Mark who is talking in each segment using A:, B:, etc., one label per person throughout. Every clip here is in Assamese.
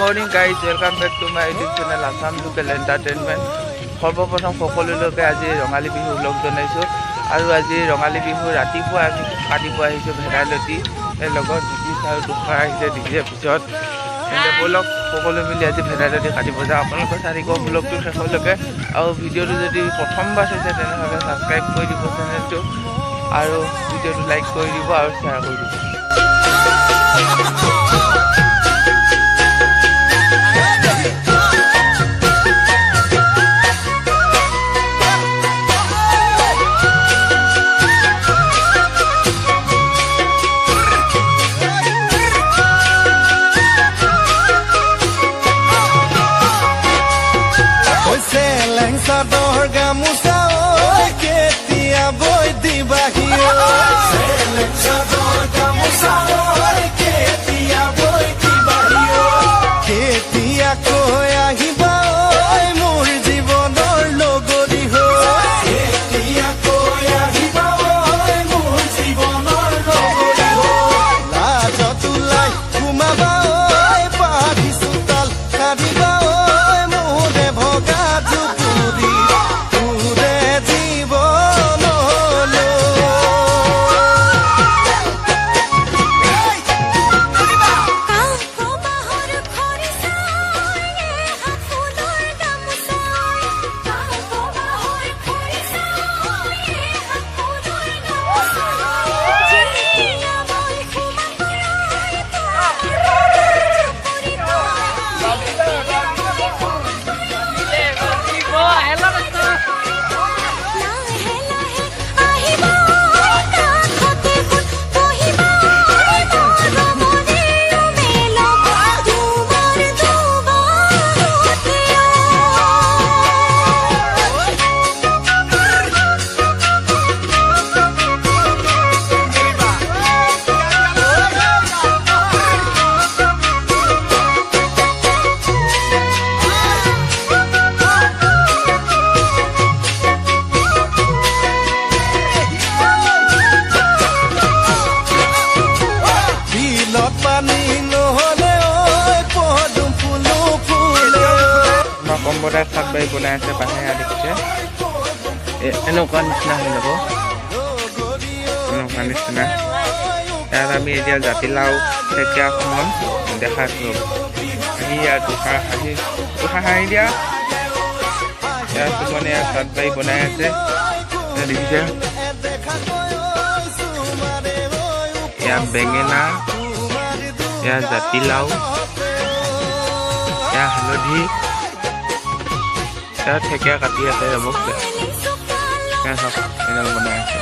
A: Morning guys, welcome back to my YouTube channel Assam local entertainment. সৰ্বপ্ৰথম সকলোলৈকে আজি ৰঙালী বিহু লগ জনাইছোঁ। আৰু আজি ৰঙালী বিহু ৰাতিপুৱা আমি কাটিব আহিছোঁ ভেদাইলতি লগত ডিজিছ আৰু দুখাৰ আহিছে ডিজিৰ পিছত ব'লক সকলো মিলি আজি ভেদাইলতি কাটিব যাওঁ। আপোনালোকৰ চাৰিশ ব্লগটো শেষলৈকে আৰু ভিডিঅ'টো যদি প্ৰথমবাৰ চাইছে তেনেহ'লে ছাবস্ক্ৰাইব কৰি দিব চেনেলটো আৰু ভিডিঅ'টো লাইক কৰি দিব আৰু শ্বেয়াৰ কৰি দিব। কম্বদাই শাক বাৰী বনাই আছে বাঁহেৰে দেখিছে এনেকুৱা নিচিনা হৈ যাব এনেকুৱা নিচিনা। ইয়াত আমি এতিয়া জাতিলাও ঢেকীয়াখন দেখাইছোঁ আহি ইয়াত দুখাৰ হাঁহি দিয়া ইয়াত মানে ইয়াত শাক বাৰী বনাই আছে দেখিছে। ইয়াত বেঙেনা, ইয়াত জাতিলাও, ইয়াত হালধি, ঠেকীয়া কাটি আছে অৱশ্যে এডাল বনাই আছে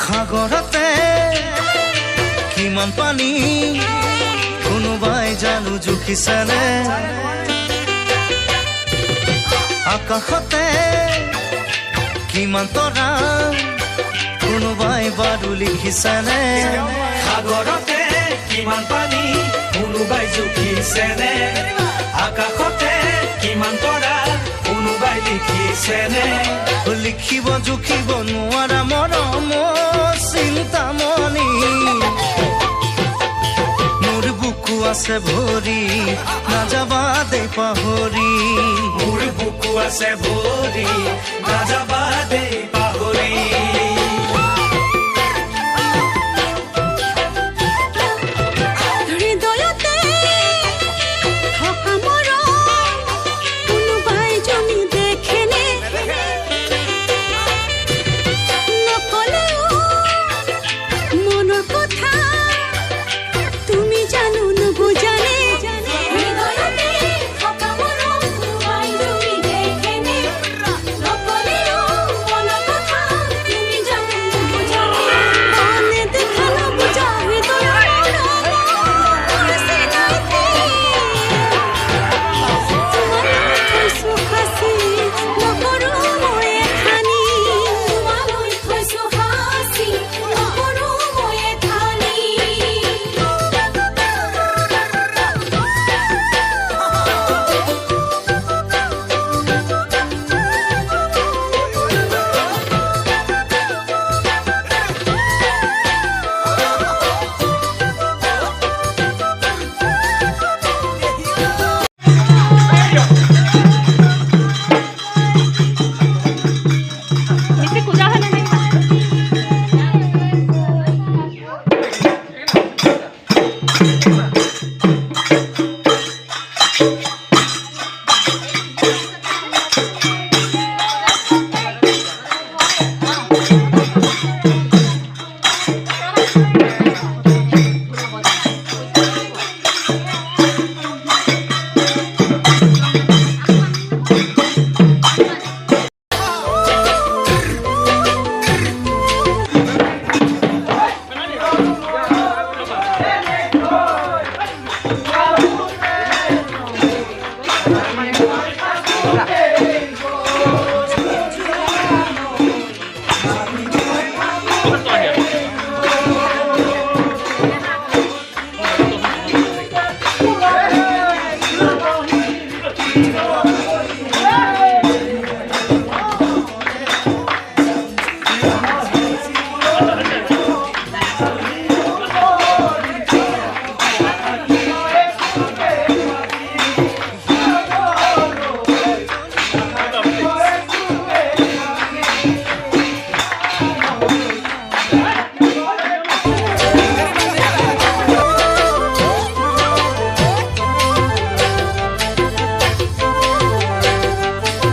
B: সাগৰতে কিমান পানী কোনোবাই জানো জুখিছেনে আকাশতে কিমান তৰা কোনোবাই বাৰু লিখিছেনে
C: সাগৰতে কিমান পানী কোনোবাই জুখিছেনে আকাশতে কিমান তৰা কোনোবাই আছেনে
B: লিখিব জুখিব নোৱাৰা মৰম চিন্তামণি মোৰ বুকু আছে ভৰি নাযাবা দেই পাহৰি
C: মোৰ বুকু আছে ভৰি নাযাবা দেই পাহৰি